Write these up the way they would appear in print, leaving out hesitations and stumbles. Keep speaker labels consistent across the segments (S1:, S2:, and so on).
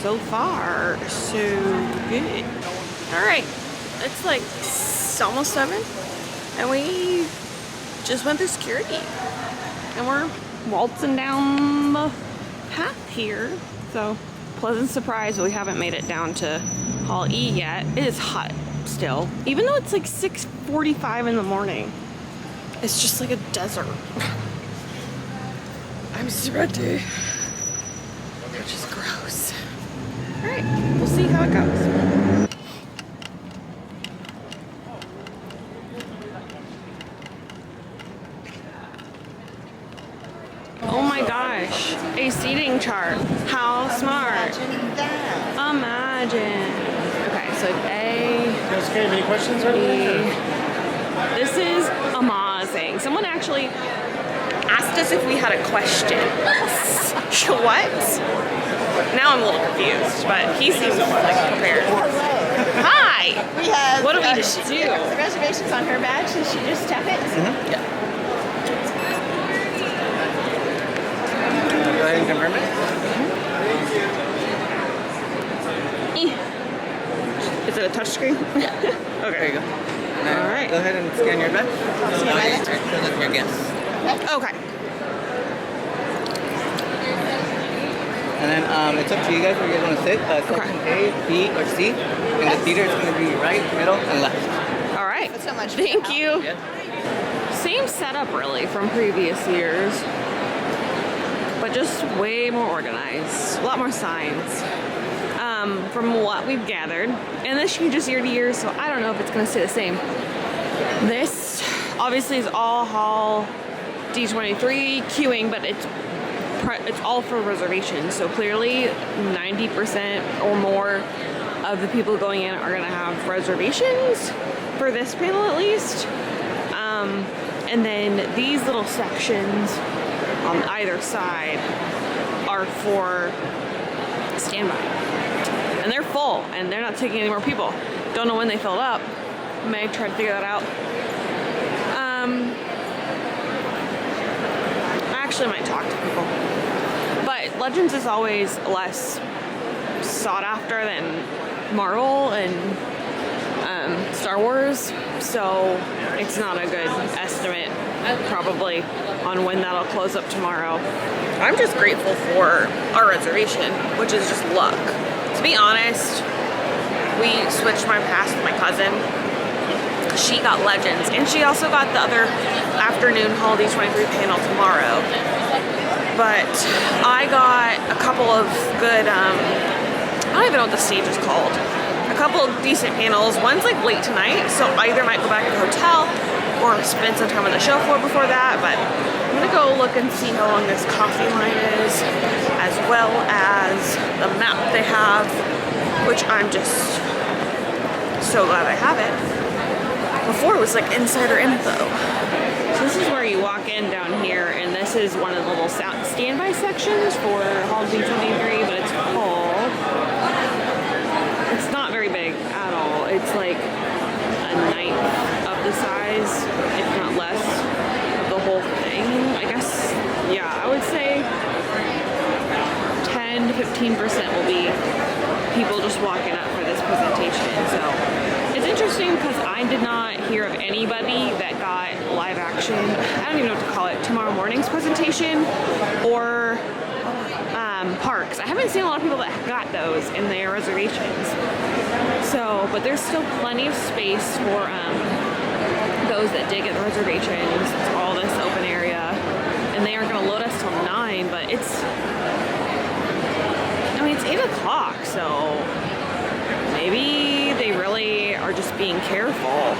S1: so far, so good. Alright, it's like almost 7, and we just went through security. And we're waltzing down the path here. So, pleasant surprise, but we haven't made it down to Hall E yet. It is hot still. Even though it's like 6:45 in the morning. It's just like a desert. I'm sweaty. Which is gross. Alright, we'll see how it goes. Oh my gosh, a seating chart. How smart. Imagine. Okay, so A.
S2: Okay, any questions right there?
S1: This is amazing. Someone actually asked us if we had a question. What? Now I'm a little confused, but he seems like prepared. Hi!
S3: We have
S1: what do we just do?
S3: The reservation's on her badge, and she just tap it.
S1: Yeah.
S2: Go ahead and confirm it.
S1: Is it a touch screen?
S2: Yeah.
S1: Okay.
S2: There you go. Now,
S1: all right.
S2: Go ahead and scan your badge.
S3: Scan my badge?
S2: Fill in your guess.
S1: Okay.
S2: And then it's up to you guys where you're going to sit. Section A, B, or C. In the theater, it's going to be right, middle, and left.
S1: All right.
S3: That's so much.
S1: Thank you.
S2: Yeah.
S1: Same setup really from previous years, but just way more organized. A lot more signs. From what we've gathered, and this changes year to year, so I don't know if it's going to stay the same. This obviously is all Hall D23 queuing, but it's all for reservations. So clearly, 90% or more of the people going in are going to have reservations for this panel, at least. And then these little sections on either side are for standby. And they're full, and they're not taking any more people. Don't know when they filled up. May try to figure that out. I actually might talk to people. But Legends is always less sought after than Marvel and Star Wars, so it's not a good estimate probably on when that'll close up tomorrow. I'm just grateful for our reservation, which is just luck. To be honest, we switched my pass with my cousin. She got Legends, and she also got the other afternoon Hall D23 panel tomorrow. But I got a couple of good, I don't even know what the stage is called. A couple of decent panels. One's like late tonight, so I either might go back to the hotel or spend some time on the show floor before that, but I'm gonna go look and see how long this coffee line is, as well as the map they have, which I'm just so glad I have it. Before it was like insider info. So this is where you walk in down here, and this is one of the little standby sections for Hall D23, but it's full. It's not very big at all. It's like a ninth of the size, if not less, of the whole thing. I guess, yeah, I would say 10 to 15% will be people just walking up for this presentation. So it's interesting because I did not hear of anybody that got live action, I don't even know what to call it, tomorrow morning's presentation, or parks. I haven't seen a lot of people that got those in their reservations. So, but there's still plenty of space for those that did get the reservations. It's all this open area, and they aren't going to load us till 9, but it's 8 o'clock, so maybe they really are just being careful.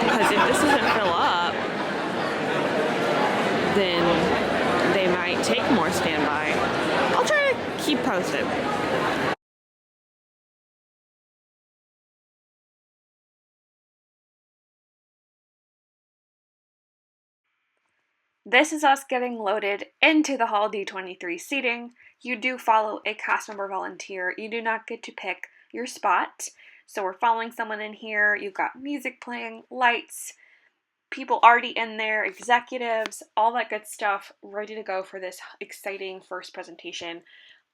S1: Because if this doesn't fill up, then they might take more standby. I'll try to keep posted. This is us getting loaded into the Hall D23 seating. You do follow a cast member volunteer. You do not get to pick your spot. So we're following someone in here. You've got music playing, lights, people already in there, executives, all that good stuff, ready to go for this exciting first presentation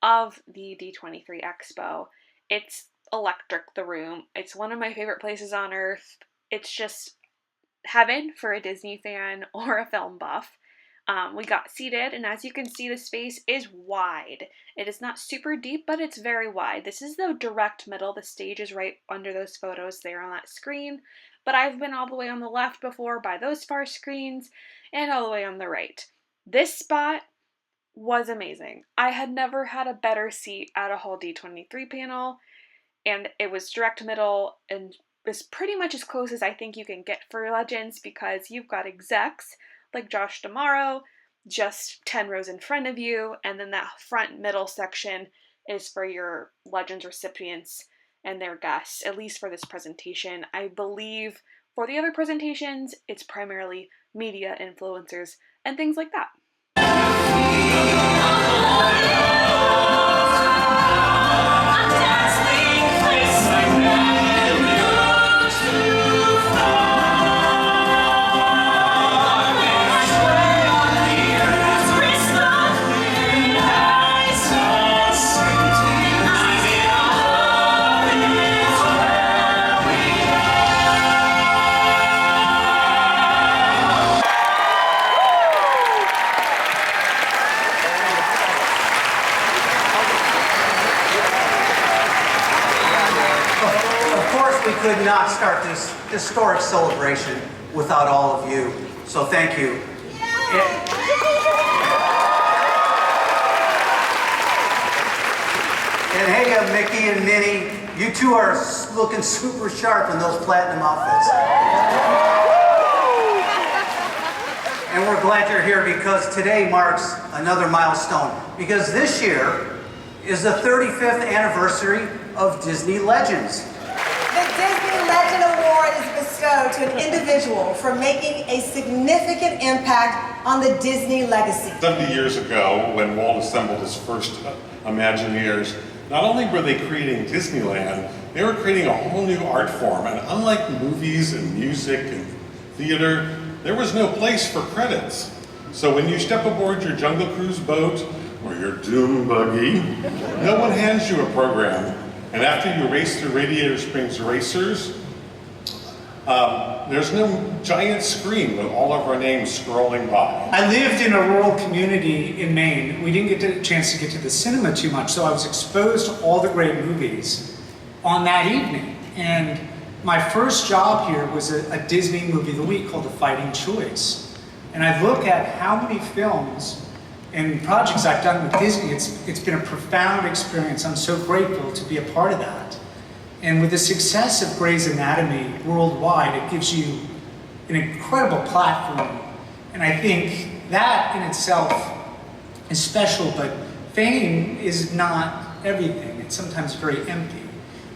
S1: of the D23 Expo. It's electric, the room. It's one of my favorite places on earth. It's just heaven for a Disney fan or a film buff. We got seated, and as you can see, the space is wide. It is not super deep, but it's very wide. This is the direct middle. The stage is right under those photos there on that screen, but I've been all the way on the left before by those far screens and all the way on the right. This spot was amazing. I had never had a better seat at a Hall D23 panel, and it was direct middle and was pretty much as close as I think you can get for Legends, because you've got execs like Josh D'Amaro just 10 rows in front of you, and then that front middle section is for your Legends recipients and their guests, at least for this presentation. I believe for the other presentations, it's primarily media influencers and things like that.
S4: We could not start this historic celebration without all of you, so thank you. And hey, Mickey and Minnie, you two are looking super sharp in those platinum outfits. And we're glad you're here, because today marks another milestone, because this year is the 35th anniversary of Disney Legends.
S5: The Disney Legend Award is bestowed to an individual for making a significant impact on the Disney legacy.
S6: 70 years ago, when Walt assembled his first Imagineers, not only were they creating Disneyland, they were creating a whole new art form. And unlike movies and music and theater, there was no place for credits. So when you step aboard your Jungle Cruise boat or your Doom buggy, no one hands you a program. And after you race through Radiator Springs Racers, there's no giant screen with all of our names scrolling by.
S7: I lived in a rural community in Maine. We didn't get a chance to get to the cinema too much, so I was exposed to all the great movies on that evening. And my first job here was a Disney movie of the week called The Fighting Choice. And I look at how many films and projects I've done with Disney. It's been a profound experience. I'm so grateful to be a part of that. And with the success of Grey's Anatomy worldwide, it gives you an incredible platform. And I think that in itself is special, but fame is not everything. It's sometimes very empty.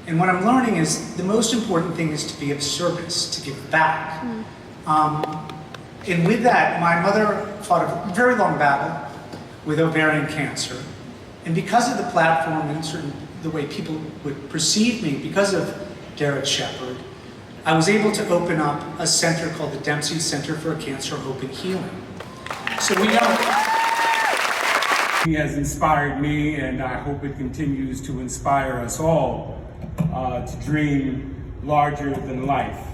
S7: And what I'm learning is the most important thing is to be of service, to give back. And with that, my mother fought a very long battle with ovarian cancer. And because of the platform and the way people would perceive me, because of Derek Shepherd, I was able to open up a center called the Dempsey Center for Cancer, Hope and Healing. So we know.
S8: He has inspired me, and I hope it continues to inspire us all to dream larger than life.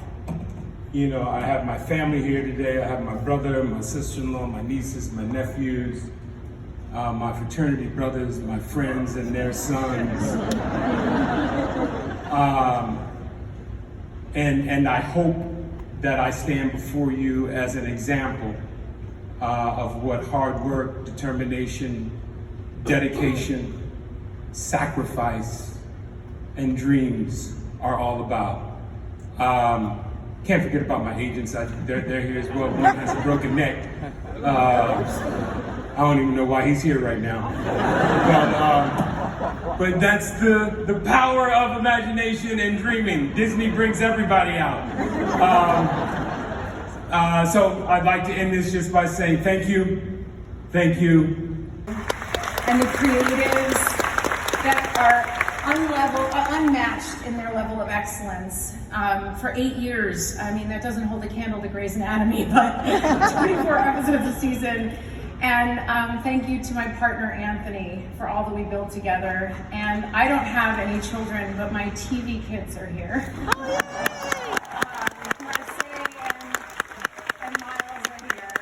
S8: You know, I have my family here today. I have my brother, my sister-in-law, my nieces, my nephews, my fraternity brothers, my friends and their sons. And I hope that I stand before you as an example of what hard work, determination, dedication, sacrifice, and dreams are all about. Can't forget about my agents. They're here as well. One has a broken neck. I don't even know why he's here right now. But that's the power of imagination and dreaming. Disney brings everybody out. So I'd like to end this just by saying thank you, thank you.
S9: And the creatives that are unmatched in their level of excellence. For 8 years, I mean, that doesn't hold a candle to Grey's Anatomy, but 24 episodes a season. And thank you to my partner, Anthony, for all that we built together. And I don't have any children, but my TV kids are here. Oh, yay! And Miles are here.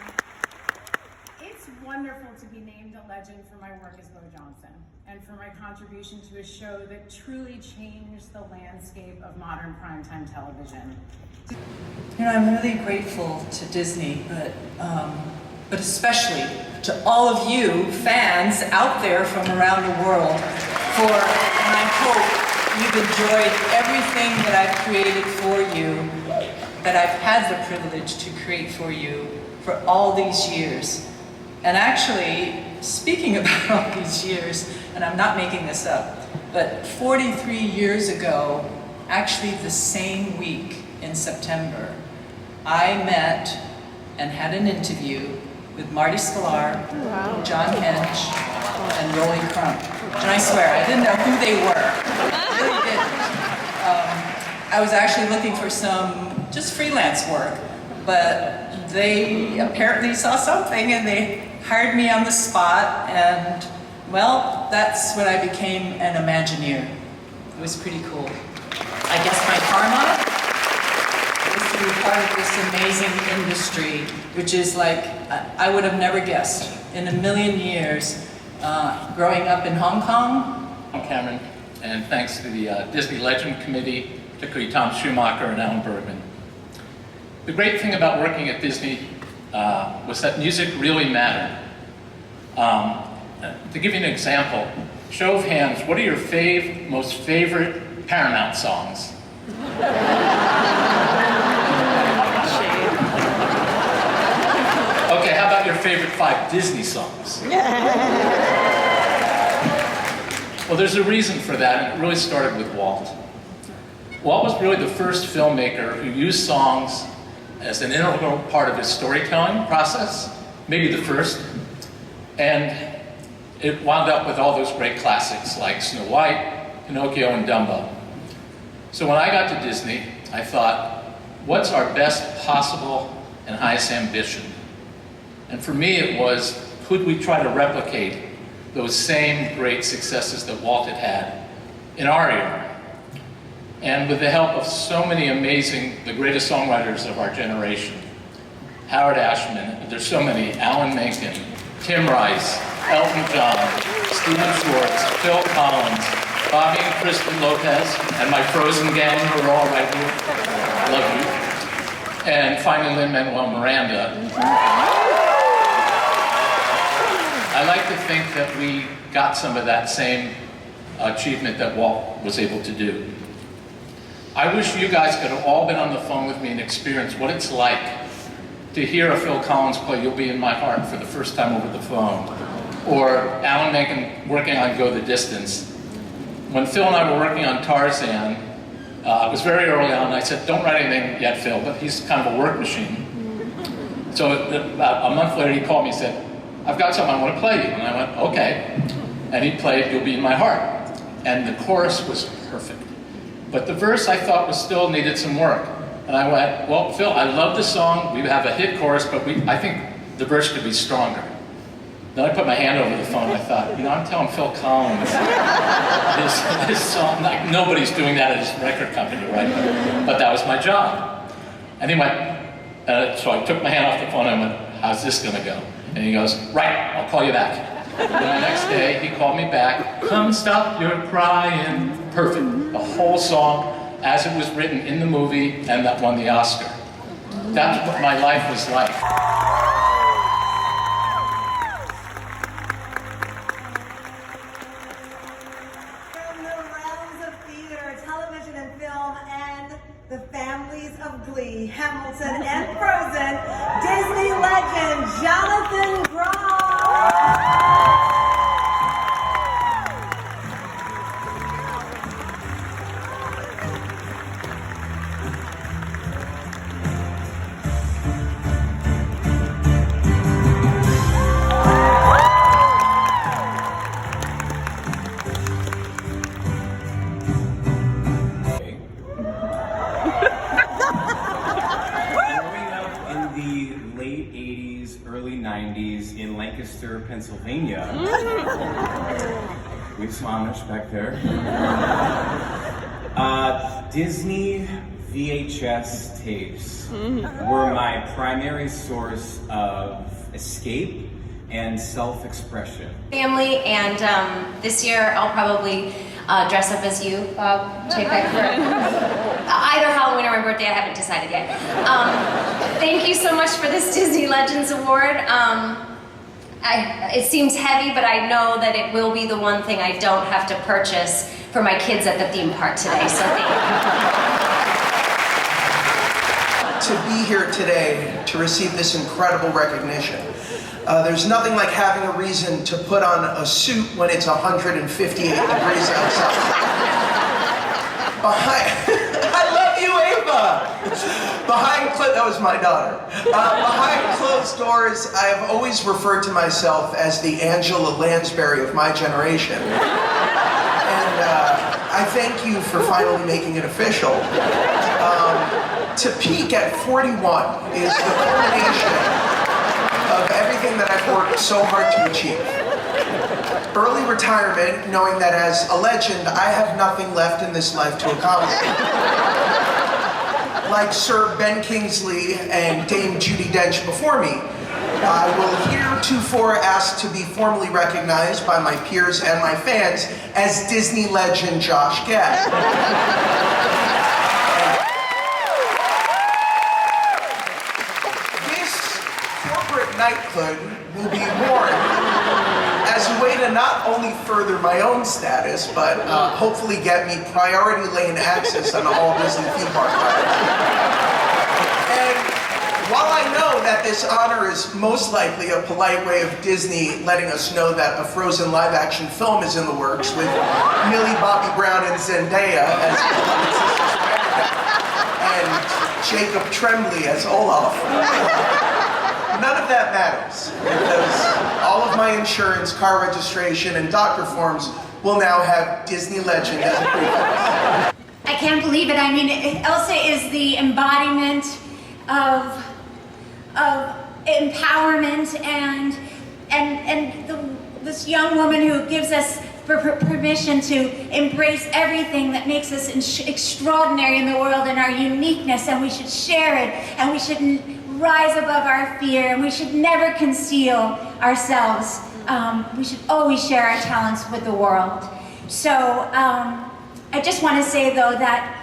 S9: It's wonderful to be named a legend for my work as Bo Johnson and for my contribution to a show that truly changed the landscape of modern primetime television.
S10: You know, I'm really grateful to Disney, but especially to all of you fans out there from around the world and I hope you've enjoyed everything that I've created for you, that I've had the privilege to create for you for all these years. And actually, speaking about all these years, and I'm not making this up, but 43 years ago, actually the same week in September, I met and had an interview with Marty Sklar, John Hench, and Rolly Crump. And I swear, I didn't know who they were. I really didn't. I was actually looking for some just freelance work, but they apparently saw something and they hired me on the spot, and well, that's when I became an Imagineer. It was pretty cool. I guess my karma is to be part of this amazing industry, which is like, I would have never guessed in a million years, growing up in Hong Kong.
S11: I'm Cameron, and thanks to the Disney Legend Committee, particularly Tom Schumacher and Alan Bergman. The great thing about working at Disney was that music really mattered. To give you an example, show of hands, what are your most favorite Paramount songs? Okay, how about your favorite 5 Disney songs? Well, there's a reason for that, and it really started with Walt. Walt was really the first filmmaker who used songs as an integral part of his storytelling process, maybe the first, and it wound up with all those great classics like Snow White, Pinocchio, and Dumbo. So when I got to Disney, I thought, what's our best possible and highest ambition? And for me it was, could we try to replicate those same great successes that Walt had had in our era? And with the help of so many the greatest songwriters of our generation, Howard Ashman, there's so many, Alan Menken, Tim Rice, Elton John, Stephen Schwartz, Phil Collins, Bobby and Kristen Lopez, and my Frozen gang who are all right here. I love you. And finally Lin-Manuel Miranda. I like to think that we got some of that same achievement that Walt was able to do. I wish you guys could have all been on the phone with me and experienced what it's like to hear a Phil Collins play You'll Be in My Heart for the first time over the phone, or Alan Menken working on Go the Distance. When Phil and I were working on Tarzan, it was very early on, and I said, don't write anything yet, Phil, but he's kind of a work machine. So about a month later he called me and said, I've got something I want to play you. And I went, okay. And he played You'll Be in My Heart. And the chorus was perfect. But the verse I thought still needed some work. And I went, well, Phil, I love the song. We have a hit chorus, but I think the verse could be stronger. Then I put my hand over the phone and I thought, you know, I'm telling Phil Collins his song, like, nobody's doing that at his record company, right? But that was my job. And he went, so I took my hand off the phone and I went, how's this gonna go? And he goes, right, I'll call you back. And the next day, he called me back, come stop your crying. Perfect, the whole song as it was written in the movie and that won the Oscar. That's what my life was like.
S5: From the realms of theater, television, and film, and the families of Glee, Hamilton, and Frozen, Disney legend Jonathan Groff.
S12: Early 90s, Lancaster, Pennsylvania. With some Amish back there. Disney VHS tapes were my primary source of escape and self-expression.
S13: Family, and this year I'll probably dress up as you, Bob, take back for either Halloween or my birthday. I haven't decided yet. Thank you so much for this Disney Legends Award. It seems heavy, but I know that it will be the one thing I don't have to purchase for my kids at the theme park today, so thank you.
S14: To be here today to receive this incredible recognition. There's nothing like having a reason to put on a suit when it's 158 degrees outside. I love you, Ava! That was my daughter. Behind closed doors, I've always referred to myself as the Angela Lansbury of my generation. And I thank you for finally making it official. To peak at 41 is the culmination of everything that I've worked so hard to achieve. Early retirement, knowing that as a legend, I have nothing left in this life to accomplish. Like Sir Ben Kingsley and Dame Judi Dench before me, I will heretofore ask to be formally recognized by my peers and my fans as Disney legend Josh Gad. Knighthood will be worn as a way to not only further my own status, but hopefully get me priority lane access on all Disney theme park rides. And while I know that this honor is most likely a polite way of Disney letting us know that a Frozen live-action film is in the works with Millie Bobby Brown and Zendaya as and Jacob Tremblay as Olaf. None of that matters, because all of my insurance, car registration, and doctor forms will now have Disney Legend as a prefix.
S15: I can't believe it. I mean, Elsa is the embodiment of empowerment and this young woman who gives us permission to embrace everything that makes us extraordinary in the world and our uniqueness, and we should share it, and we shouldn't rise above our fear, and we should never conceal ourselves. We should always share our talents with the world. So I just want to say, though, that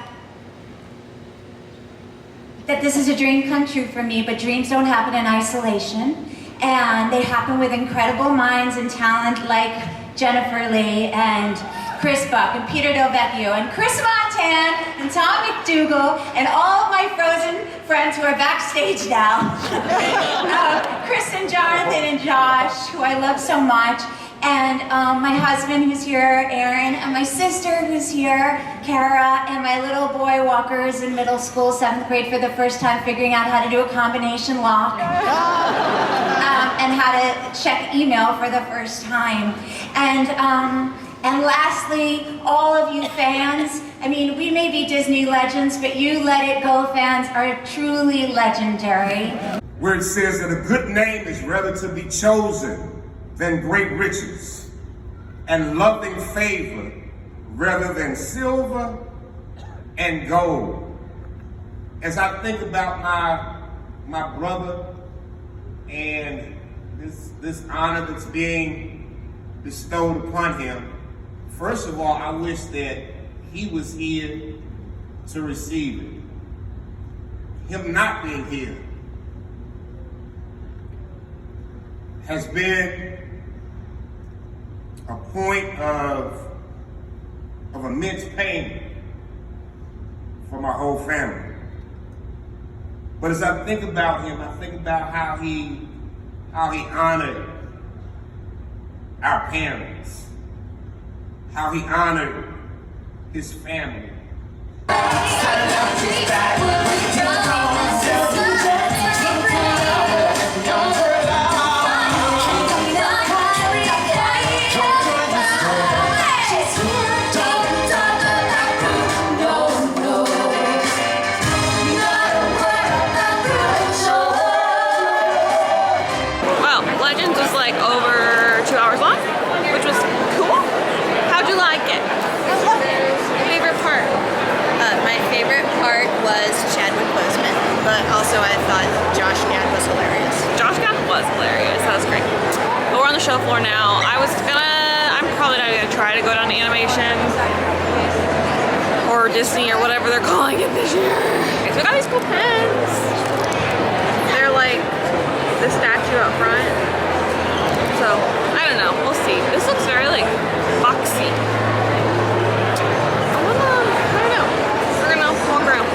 S15: this is a dream come true for me, but dreams don't happen in isolation, and they happen with incredible minds and talent like Jennifer Lee and Chris Buck and Peter Del Vecchio and Chris Montan and Tom McDougal and all of my Frozen friends who are backstage now. Chris and Jonathan and Josh, who I love so much, and my husband who's here, Aaron, and my sister who's here, Kara, and my little boy Walker is in middle school, 7th grade for the first time, figuring out how to do a combination lock. And how to check email for the first time. And lastly, all of you fans, I mean, we may be Disney legends, but you Let It Go fans are truly legendary.
S8: Where it says that a good name is rather to be chosen than great riches, and loving favor rather than silver and gold. As I think about my brother and this honor that's being bestowed upon him, first of all, I wish that he was here to receive it. Him not being here has been a point of immense pain for my whole family. But as I think about him, I think about how he honored our parents, how he honored his family.
S1: Legends was like over you like it?
S3: I love it.
S1: Favorite part?
S3: My favorite part was Chadwick Boseman, but also I thought Josh Gad was hilarious.
S1: Josh Gad was hilarious. That was great. But we're on the show floor now. I'm probably not gonna try to go down to animation or Disney or whatever they're calling it this year. So we got these cool pens. They're like the statue up front. So I don't know. We'll see. This looks very like boxy. I don't know. We're gonna walk around.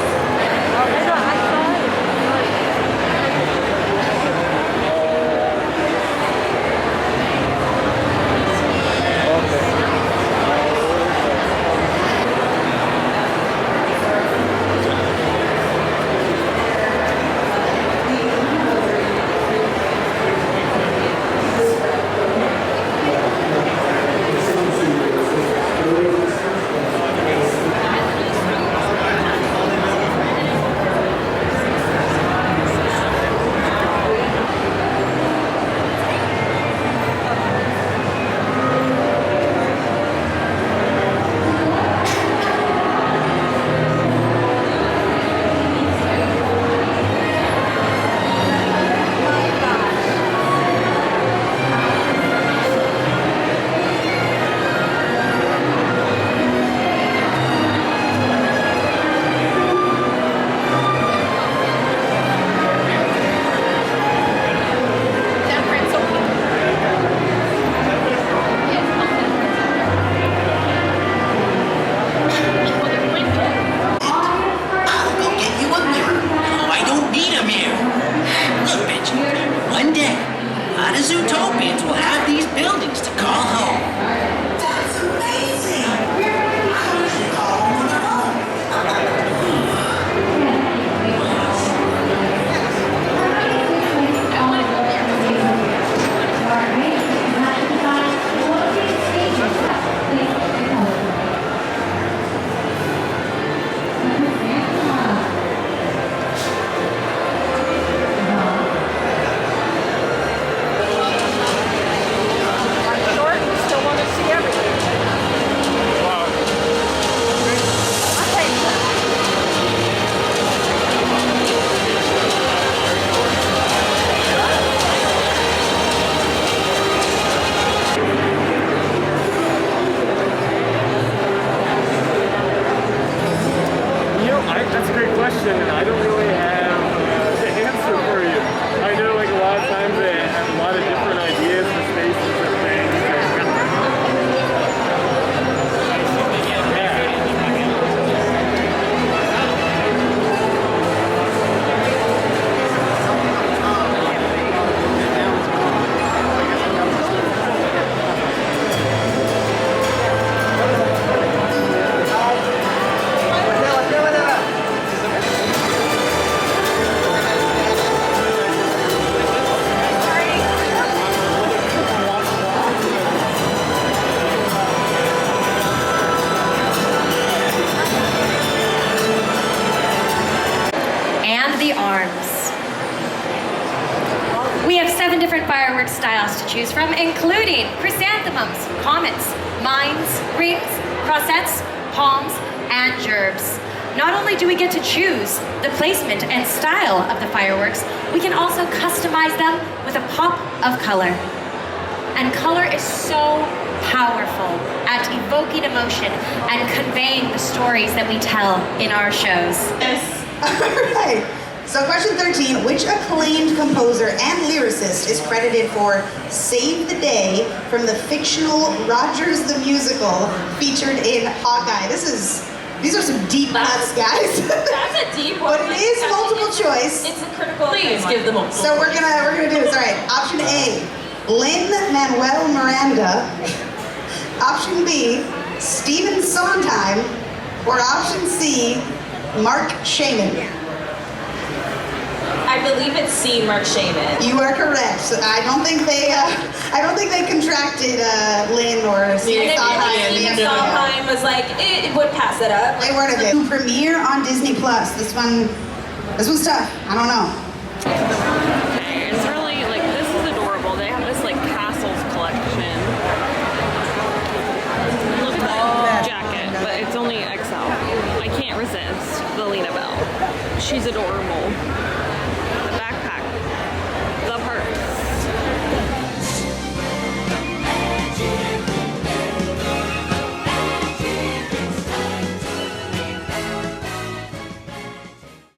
S13: fireworks styles to choose from, including chrysanthemums, comets, mines, rings, rosettes, palms, and gerbes. Not only do we get to choose the placement and style of the fireworks, we can also customize them with a pop of color. And color is so powerful at evoking emotion and conveying the stories that we tell in our shows.
S16: Yes. All right. So question 13, which acclaimed composer and lyricist is credited for Save the Day from the fictional Rogers the Musical featured in Hawkeye? These are some deep cuts, guys.
S17: That's a deep one.
S16: But it is multiple choice.
S17: It's a critical.
S16: Please give them multiple. So we're gonna do this. All right. Option A, Lin-Manuel Miranda. Option B, Stephen Sondheim. Or option C, Mark Shaman.
S17: I believe it's C, Mark Shaman.
S16: You are correct. So I don't think they contracted Lynn or Stephen Sondheim.
S17: Sondheim was like, it would pass it up.
S16: They weren't a bit. Premiere on Disney Plus. This one's tough. I don't know.
S1: It's really like, this is adorable. They have this like castles collection. Look at She's adorable.